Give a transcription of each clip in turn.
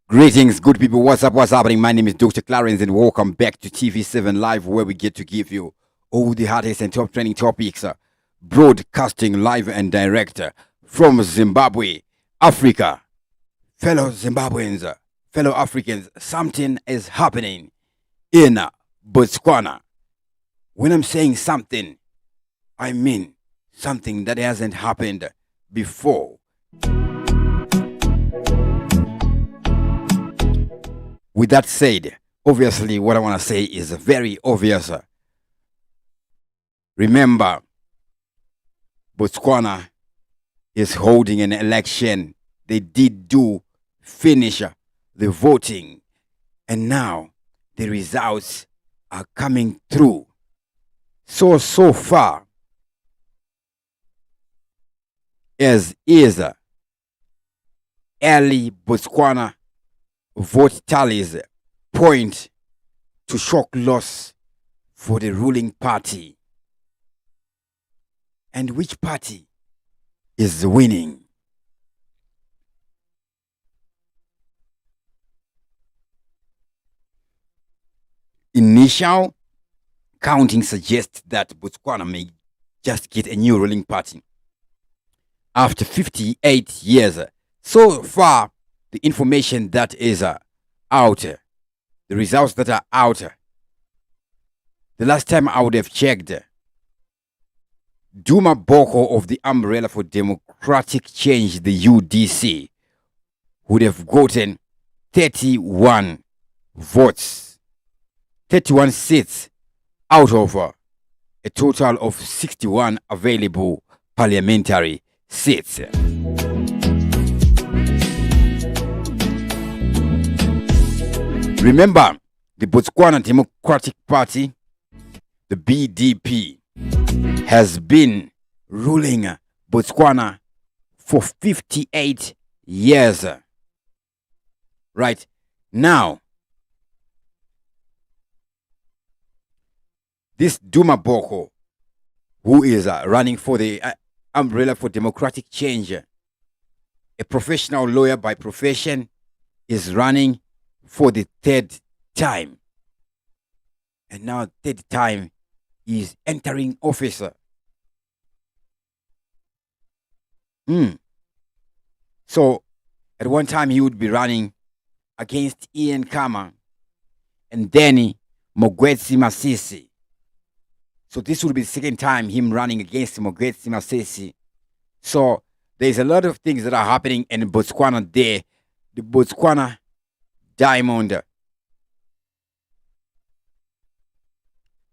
Greetings, good people. What's up? What's happening? My name is Dr. Clarence, and welcome back to TV7 Live, where we get to give you all the hottest and top trending topics, broadcasting live and direct from Zimbabwe, Africa. Fellow Zimbabweans, fellow Africans, something is happening in Botswana. When I'm saying something, I mean something that hasn't happened before. With that said, obviously what I want to say is very obvious. Remember, Botswana is holding an election. They did finish the voting, and now the results are coming through. So far, as is early Botswana vote tallies point to shock loss for the ruling party. And which party is winning? Initial counting suggests that Botswana may just get a new ruling party after 58 years. So far, the information that is out, the results that are out, the last time I would have checked, Duma Boko of the Umbrella for Democratic Change, the UDC, would have gotten 31 votes, 31 seats out of a total of 61 available parliamentary seats. Remember, the Botswana Democratic Party, the BDP, has been ruling Botswana for 58 years. Right now, this Duma Boko, who is running for the Umbrella for Democratic Change, a professional lawyer by profession, is running for the third time. And now third time is entering office. So at one time he would be running against Ian Kama and then Mogwetsi Masisi. So this would be the second time him running against Mogwetsi Masisi. So there's a lot of things that are happening in Botswana there. The Botswana Diamond.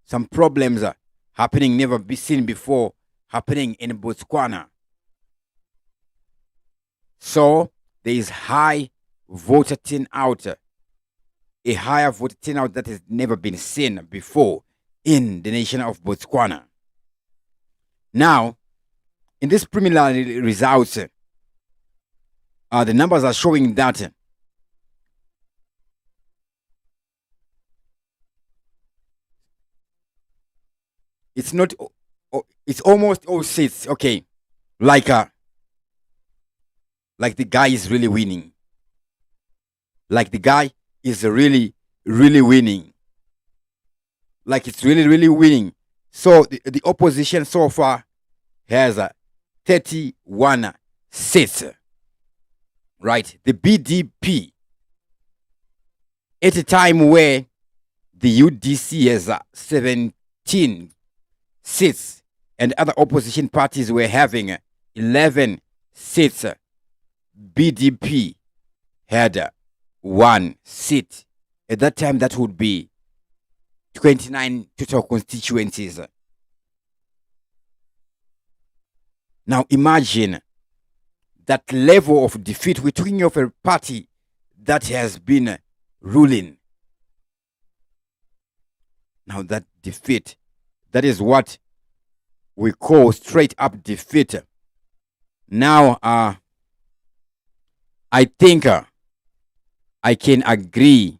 Some problems are happening, never be seen before, happening in Botswana. So there is high voter turnout, a higher voter turnout that has never been seen before in the nation of Botswana. Now, in this preliminary results, the numbers are showing that it's not, it's almost all seats, okay, like the guy is really winning. Like the guy is really winning. Like it's really winning. So the opposition so far has 31 seats. Right? The BDP, at a time where the UDC has 17 seats and other opposition parties were having 11 seats, BDP had 1 seat. At that time, that would be 29 total constituencies. Now imagine that level of defeat. We're talking of a party that has been ruling. Now that defeat, that is what we call straight up defeat. Now, I think I can agree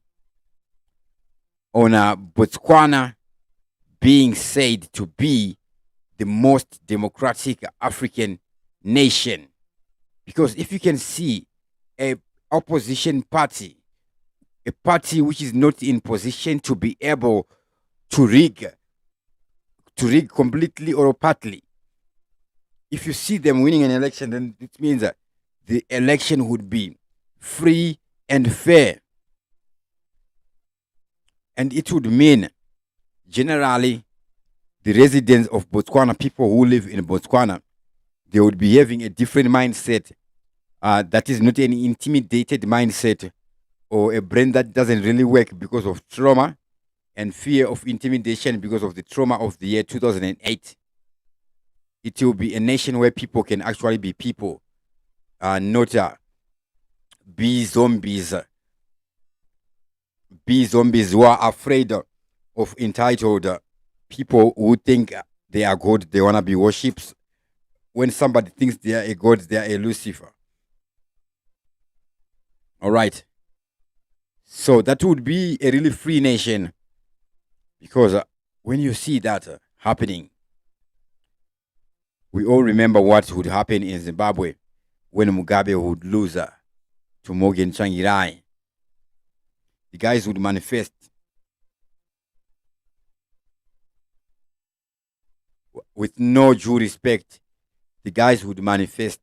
on Botswana being said to be the most democratic African nation. Because if you can see a opposition party a party which is not in position to be able to rig completely or partly. If you see them winning an election, then it means that the election would be free and fair. And it would mean, generally, the residents of Botswana, people who live in Botswana, they would be having a different mindset. That is not an intimidated mindset or a brain that doesn't really work because of trauma and fear of intimidation because of the trauma of the year 2008. It will be a nation where people can actually be people, not be zombies. Be zombies who are afraid of entitled people who think they are God, they want to be worshipped. When somebody thinks they are a God, they are a Lucifer. All right. So that would be a really free nation because when you see that happening, we all remember what would happen in Zimbabwe when Mugabe would lose to Morgan Tsvangirai. The guys would manifest. With no due respect, the guys would manifest.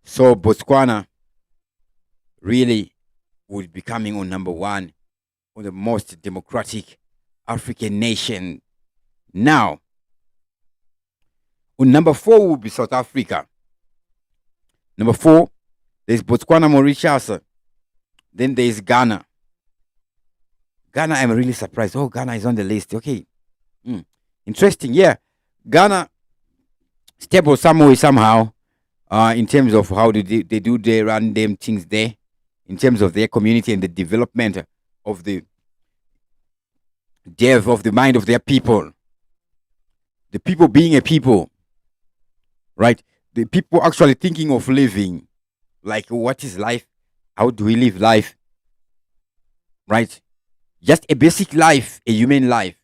So Botswana really would be coming on number one on the most democratic African nation. Now, on number 4 will be South Africa. Number 4, there's Botswana, Mauritius. Then there's Ghana. Ghana, I'm really surprised. Oh, Ghana is on the list. Okay. Interesting. Yeah. Ghana, stable somewhere, somehow, in terms of how they do their random things there, in terms of their community and the development of the dev of the mind of their people. The people being a people, right? The people actually thinking of living. Like, what is life? How do we live life? Right? Just a basic life, a human life.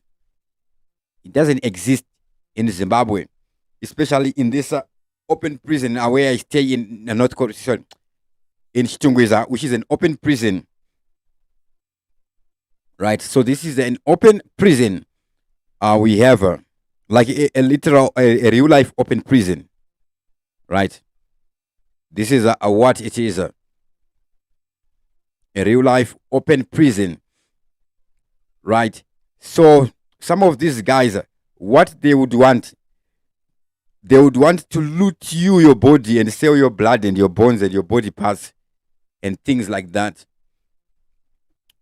It doesn't exist in Zimbabwe, especially in this open prison where I stay in North Korea, in Chitungwiza, which is an open prison. Right? So this is an open prison. We have like a literal, a real life open prison. Right? This is what it is. A real life open prison. Right? So some of these guys, what they would want to loot you, your body, and sell your blood and your bones and your body parts and things like that.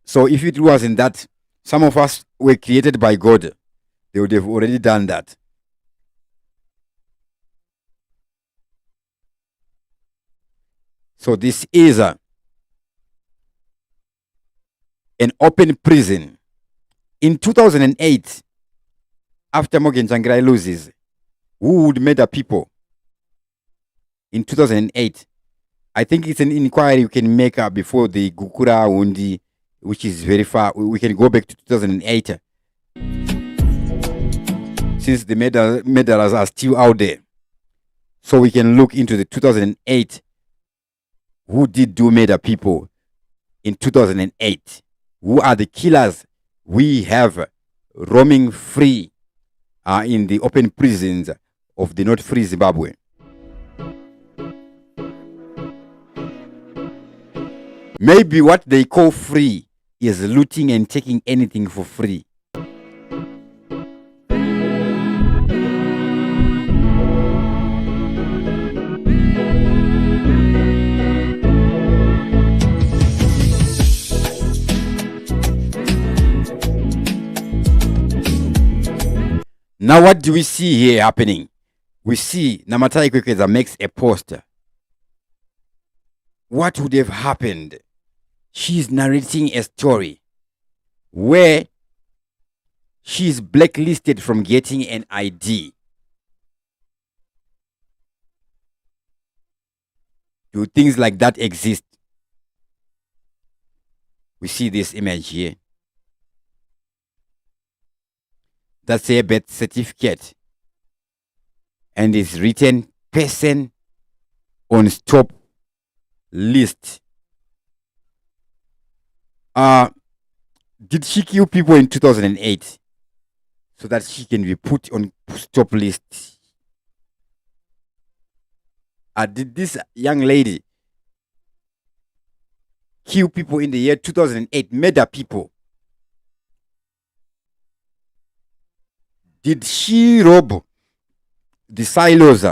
So if it wasn't that some of us were created by God, they would have already done that. So this is an open prison. In 2008, after Morgan Tsvangirai loses, who would murder people? In 2008, I think it's an inquiry you can make before the Gukura Wundi, which is very far. We can go back to 2008, since the murderers are still out there. So we can look into the 2008. Who did do murder people in 2008? Who are the killers we have roaming free in the open prisons of the not free Zimbabwe? Maybe what they call free is looting and taking anything for free. Now, what do we see here happening? We see Namatai Kwekwe makes a poster. What would have happened? She's narrating a story where she's blacklisted from getting an ID. Do things like that exist? We see this image here. That's a birth certificate. and is written person on stop list. Did she kill people in 2008 so that she can be put on stop list? Did this young lady kill people in the year 2008, murder people? Did she rob the silos,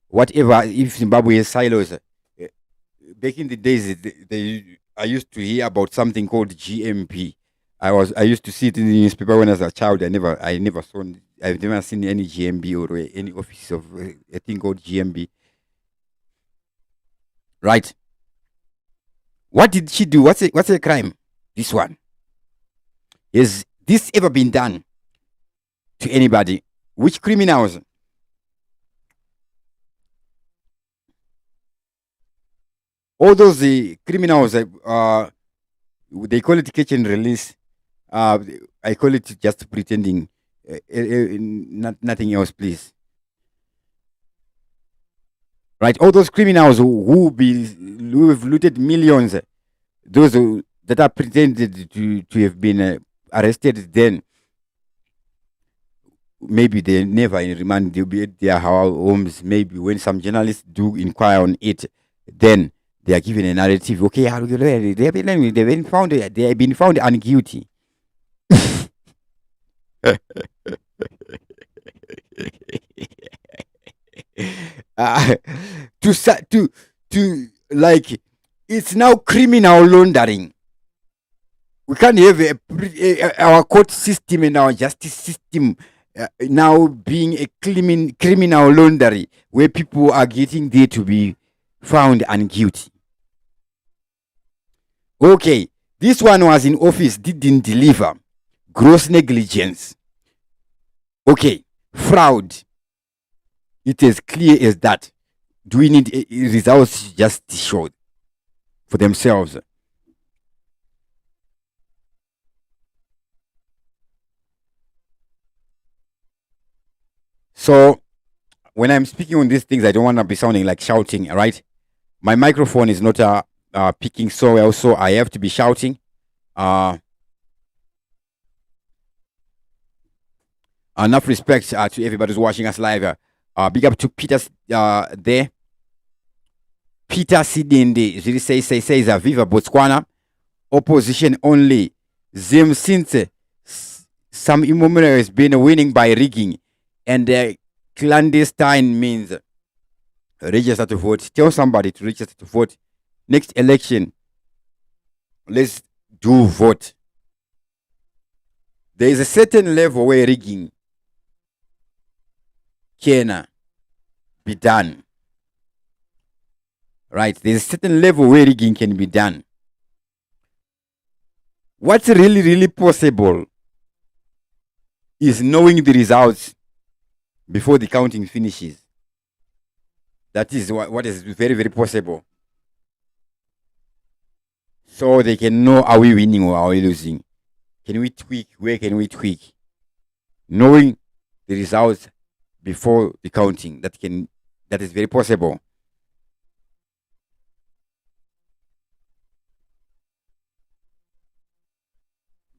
whatever, if Zimbabwe has silos? Back in the days, I used to hear about something called GMP. I used to see it in the newspaper when I was a child. I've never seen any GMB or any office of a thing called GMB. Right? What did she do? What's a crime? This one. Has this ever been done to anybody? Which criminals? All those criminals, they call it catch and release. I call it just pretending. Nothing else, please. Right? All those criminals who have looted millions, those that are pretended to have been arrested, then maybe they never in remand. They'll be at their homes. Maybe when some journalists do inquire on it, then they are given a narrative. Okay, they have been found unguilty. To like, it's now criminal laundering. We can't have our court system and our justice system now being a criminal laundering where people are getting there to be found unguilty. Okay, this one was in office, didn't deliver. Gross negligence. Okay, fraud. It is clear as that. Do we need results just showed for themselves? So, when I'm speaking on these things, I don't want to be sounding like shouting, all right? My microphone is not picking so well, so I have to be shouting. Enough respect to everybody who's watching us live. Big up to Peter there. Peter Sidindi, really says Viva Botswana. Opposition only. Zim since some immoral has been winning by rigging, and clandestine means register to vote. Tell somebody to register to vote. Next election, let's do vote. There is a certain level where rigging can be done. Right? There's a certain level where rigging can be done. What's really, really possible is knowing the results before the counting finishes. That is what is very, very possible. So they can know, are we winning or are we losing? Can we tweak? Where can we tweak? Knowing the results before the counting, that is very possible.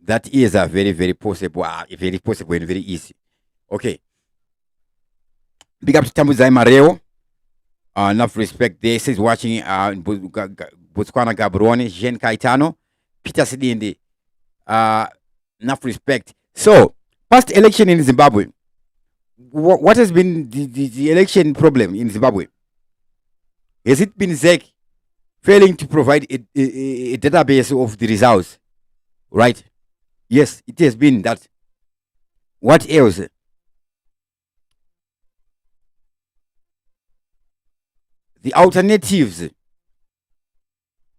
That is a very, very possible, very possible and very easy. Okay. Big up to Tambuzai Mareo. Enough respect there. Says watching Botswana Gabrone, Jean Kaitano, Peter Sidindi. Enough respect. So, past election in Zimbabwe. What has been the election problem in Zimbabwe? Has it been ZEC failing to provide a database of the results? Right? Yes, it has been that. What else? The alternatives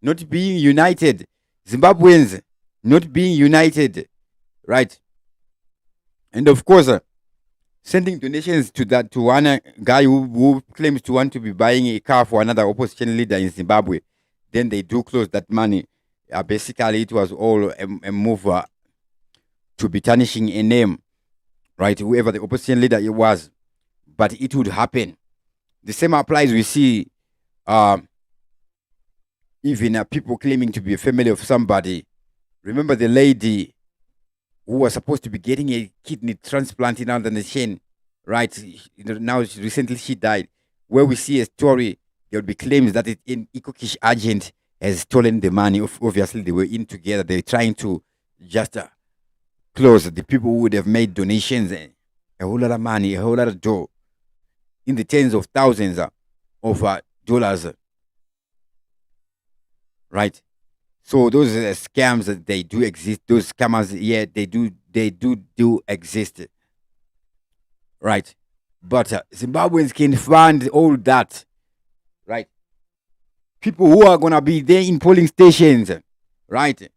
not being united. Zimbabweans not being united. Right? And of course, sending donations to one guy who claims to want to be buying a car for another opposition leader in Zimbabwe. Then they do close that money. Basically, it was all a move to be tarnishing a name, right? Whoever the opposition leader was. but it would happen. The same applies. We see even people claiming to be a family of somebody. Remember the lady who was supposed to be getting a kidney transplant in under the chain, right? Now recently she died. Where we see a story, there will be claims that it in Ikokish agent has stolen the money. Obviously, they were in together. They're trying to just close. The people who would have made donations, a whole lot of money, a whole lot of dough, in the tens of thousands of dollars, right? So those scams that they do exist. Those scammers, yeah, they do exist, right? But Zimbabweans can fund all that, right? People who are gonna be there in polling stations, right?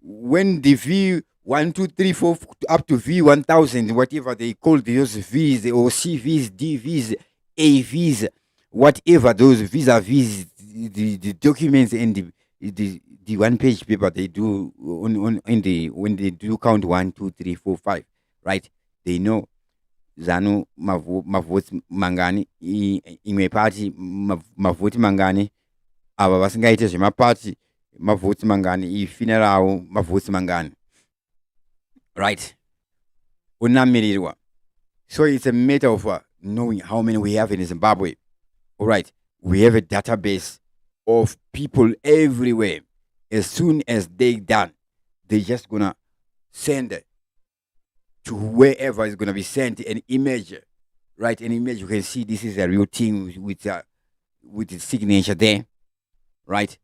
When the V1234 up to V1000, whatever they call those V's or CVs, DVs, AVs, whatever those vis-a-vis the documents and the one page paper they do on in the when they do count 1, 2, 3, 4, 5, right? They know Zanu mavoti mangani, imwe party mavoti mangani, ava vasingaite zvemapati mavhotsi mangani, ifinerawo mavhotsi mangani, right? Unamirirwa. So it's a matter of knowing how many we have in Zimbabwe. All right, we have a database of people everywhere. As soon as they done, they just gonna send it to wherever is gonna be sent an image, right? An image you can see this is a real thing with the signature there, right?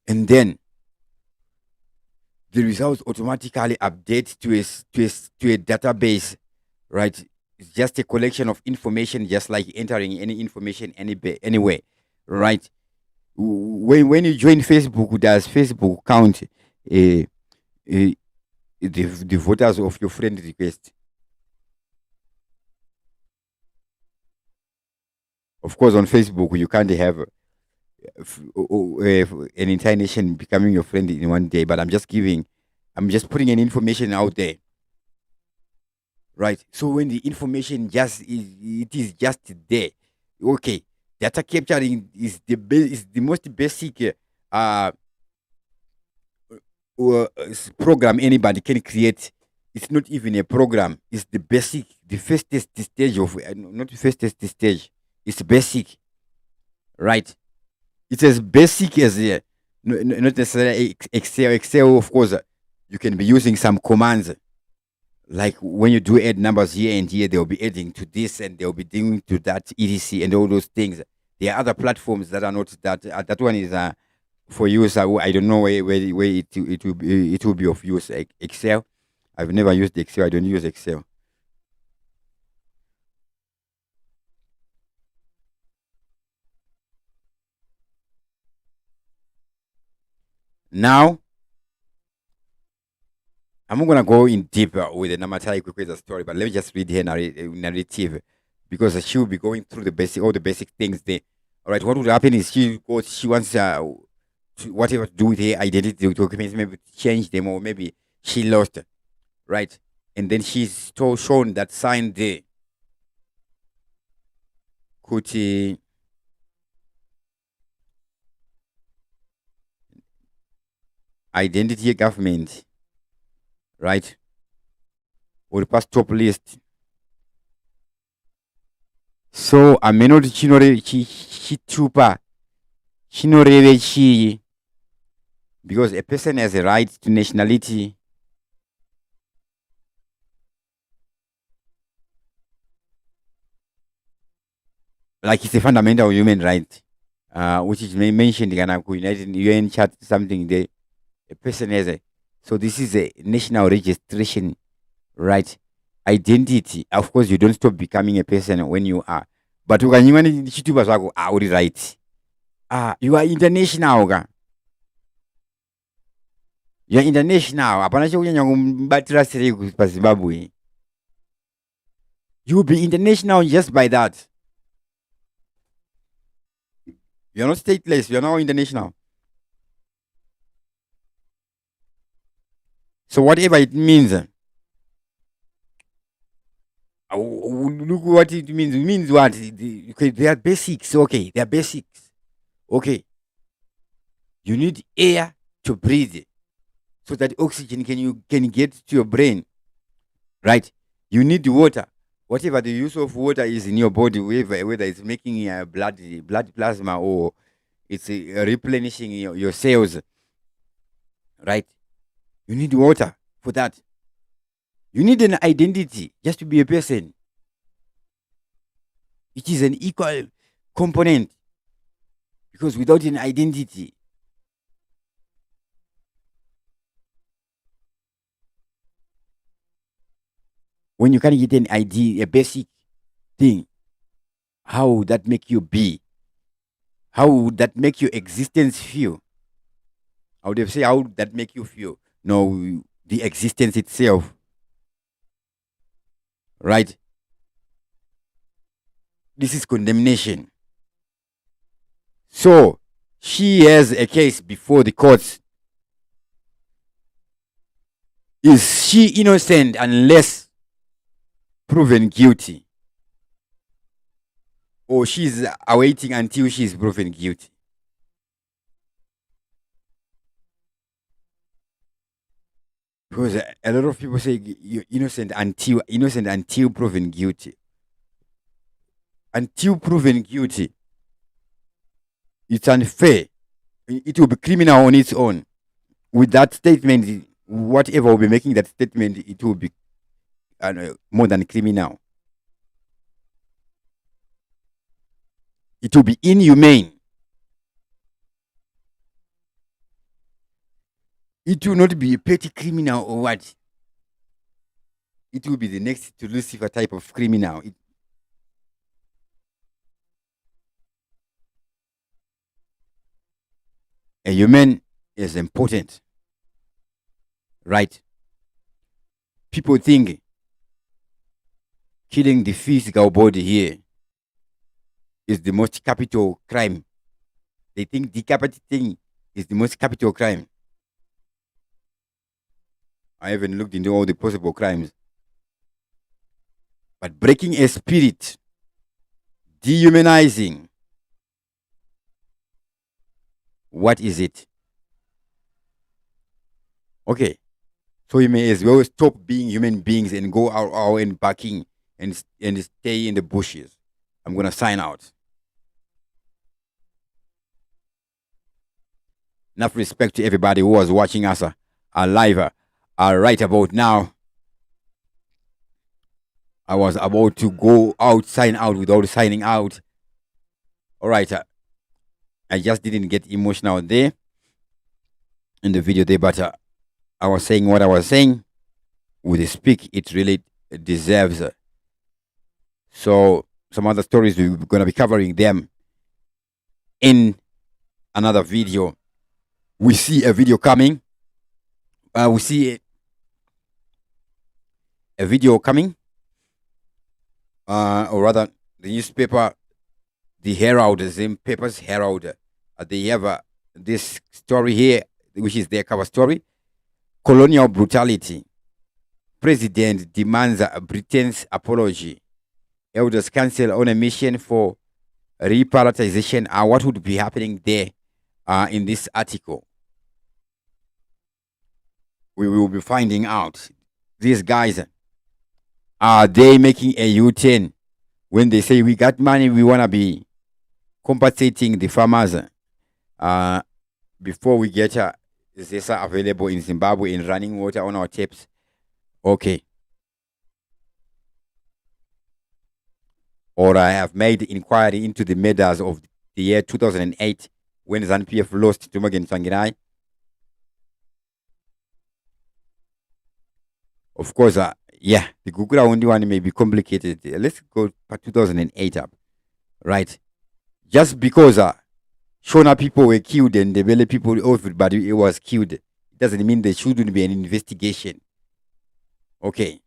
And then the results automatically update to a database, right? It's just a collection of information, just like entering any information anywhere, right? When you join Facebook, does Facebook count the voters of your friend request? Of course, on Facebook you can't have an entire nation becoming your friend in one day. But I'm just putting an information out there, right? So when the information it is just there, okay. Data capturing is the most basic program anybody can create. It's not even a program. It's the basic, the fastest stage of not the fastest stage. It's basic, right? It's as basic as not necessarily Excel. Excel, of course, you can be using some commands. Like when you do add numbers here and here, they'll be adding to this and they'll be doing to that, etc. and all those things. There are other platforms that are not that. That one is for use. I don't know where it will be of use. Like Excel. I've never used Excel. I don't use Excel. Now, I'm not gonna go in deeper with the Namatai Kwekwe's story, but let me just read her narrative because she will be going through all the basic things there. All right, what would happen is she wants whatever to do with her identity documents, maybe change them or maybe she lost, right? And then she's shown that sign there. Kuti identity government, right? Or the past top list. So ameno chitupa chinoreve chi, because a person has a right to nationality. Like it's a fundamental human right, which is mentioned in the United UN chat something there. A person has a, so this is a national registration, right? Identity. Of course, you don't stop becoming a person when you are. But ukanyimani chitupa zvako uri right. You are international ka. You are international. Hapana chekunyanya kumbatira sei paZimbabwe. You will be international just by that. You are not stateless. You are now international. So whatever it means, Look what it means. It means what? Okay, they are basics. Okay, they are basics. Okay, you need air to breathe, so that oxygen can get to your brain, right? You need water. Whatever the use of water is in your body, whether it's making blood plasma, or it's replenishing your cells, right? You need water for that. You need an identity just to be a person. It is an equal component, because without an identity, when you can't get an ID, a basic thing, how would that make you be? How would that make your existence feel? I would have said, how would that make you feel? No, the existence itself, right? This is condemnation. So she has a case before the courts. Is she innocent unless proven guilty? Or she's awaiting until she's proven guilty? Because a lot of people say you're innocent until proven guilty. Until proven guilty, it's unfair. It will be criminal on its own. With that statement, whatever will be making that statement, it will be more than criminal. It will be inhumane. It will not be a petty criminal or what. It will be the next to Lucifer type of criminal. A human is important, right? People think killing the physical body here is the most capital crime. They think decapitating is the most capital crime. I haven't looked into all the possible crimes. But breaking a spirit, dehumanizing, what is it? Okay, so you may as well stop being human beings and go out and backing and stay in the bushes. I'm gonna sign out. Enough respect to everybody who was watching us live right about now. I was about to go out, sign out without signing out. All right, I just didn't get emotional there in the video there, but I was saying what I was saying. With the speak, it really deserves. So some other stories, we're gonna be covering them in another video. We see a video coming. We see a video coming, or rather, the newspaper, the Herald, the same paper's Herald. They have this story here, which is their cover story. Colonial brutality. President demands Britain's apology. Elders Council on a mission for reprioritization. What would be happening there in this article? We will be finding out. These guys, are they making a U-turn when they say we got money, we want to be compensating the farmers before we get Zesa available in Zimbabwe in running water on our taps? Okay. Or I have made inquiry into the murders of the year 2008 when ZANU-PF lost to Morgan Tsvangirai. Of course, yeah, the Google only one may be complicated. Let's go for 2008 up, right? Just because Shona people were killed and the Bele people, everybody was killed, it doesn't mean there shouldn't be an investigation. Okay.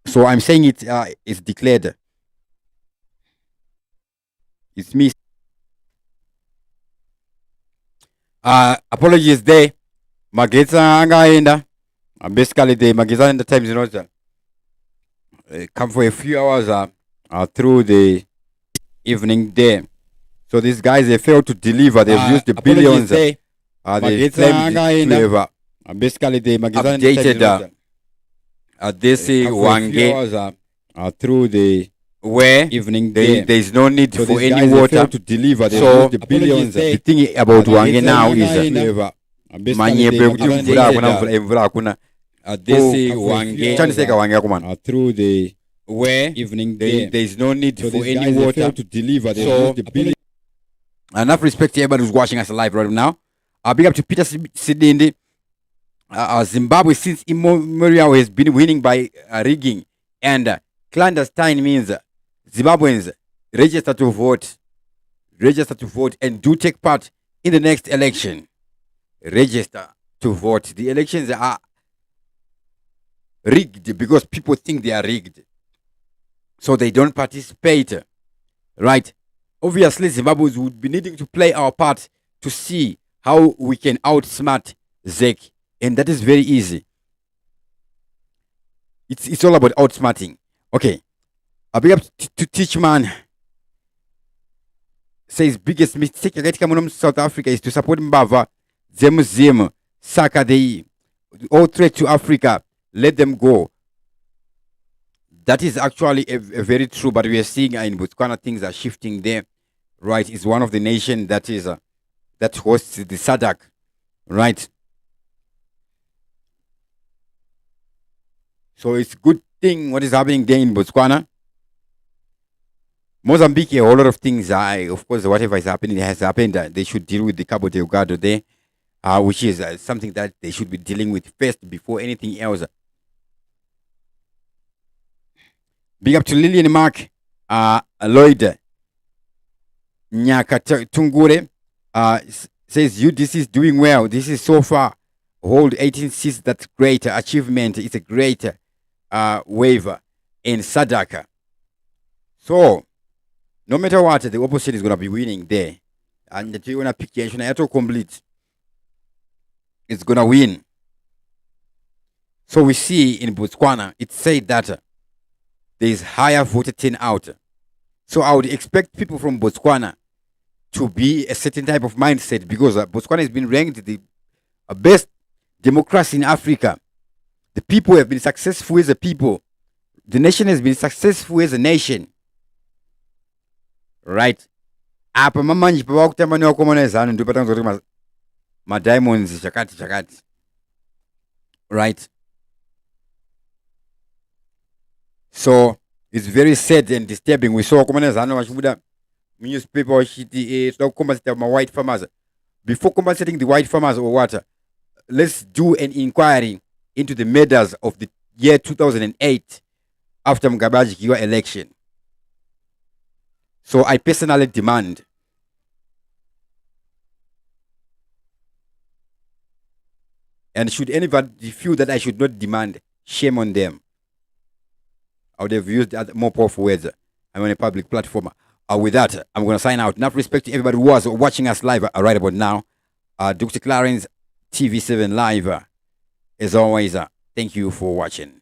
So I'm saying it's declared. It's me. Apologies there. Magetsa angaenda. Basically the Magetsa in the times come for a few hours through the evening there. So these guys, they failed to deliver. They've used the billions. They claimed to have basically the updated this Wange through the where evening there is no need so for these any guys, they water failed to deliver. They So, used the billions. the thing about Wange now is manyepe kuti mvura hakuna chandiseka Wange akumana through the where evening there is no need so for these any guys, they water failed to deliver. They So, used the billions. enough respect to everybody who's watching us live right now. Big up to Peter Sidindi. Zimbabwe since immemorial has been winning by rigging, and clandestine means Zimbabweans register to vote and do take part in the next election. Register to vote. The elections are rigged because people think they are rigged, so they don't participate. Right? Obviously, Zimbabweans would be needing to play our part to see how we can outsmart ZEC, and that is very easy. It's all about outsmarting. Okay. A big up to Teach Man. Says biggest mistake from South Africa is to support Mbava, Zemu, Saka the all threat to Africa. Let them go. That is actually a very true, but we are seeing in Botswana things are shifting there. Right, it's one of the nations that is that hosts the SADC. Right. So it's good thing what is happening there in Botswana. Mozambique, a whole lot of things. Of course, whatever is happening has happened. They should deal with the Cabo Delgado there, which is something that they should be dealing with first before anything else. Big up to Lillian Mark, Lloyd, Nyaka Tungure, says UDC is doing well. This is so far. Hold 18 seats. That's great achievement. It's a great waiver in SADC. So, no matter what, the opposition is going to be winning there. And the Tiwana Pikiation Ato complete. It's going to win. So we see in Botswana, it said that there is higher voter turnout. So I would expect people from Botswana to be a certain type of mindset, because Botswana has been ranked the best democracy in Africa. The people have been successful as a people. The nation has been successful as a nation. Right. Apa mamanji pa wakutamba ni wakomana Zanu ndio patanzo kuti ma diamonds chakati. Right. So it's very sad and disturbing. We saw wakomana Zanu wachibuda newspaper wachiti so compensate my white farmers. Before compensating the white farmers or what, let's do an inquiry into the murders of the year 2008 after Mugabe's election. So I personally demand and should anybody feel that I should not demand, shame on them. I would have used more powerful words. I'm on a public platform. With that, I'm going to sign out. Enough respect to everybody who was watching us live right about now. Dr. Clarence TV7 Live. As always, thank you for watching.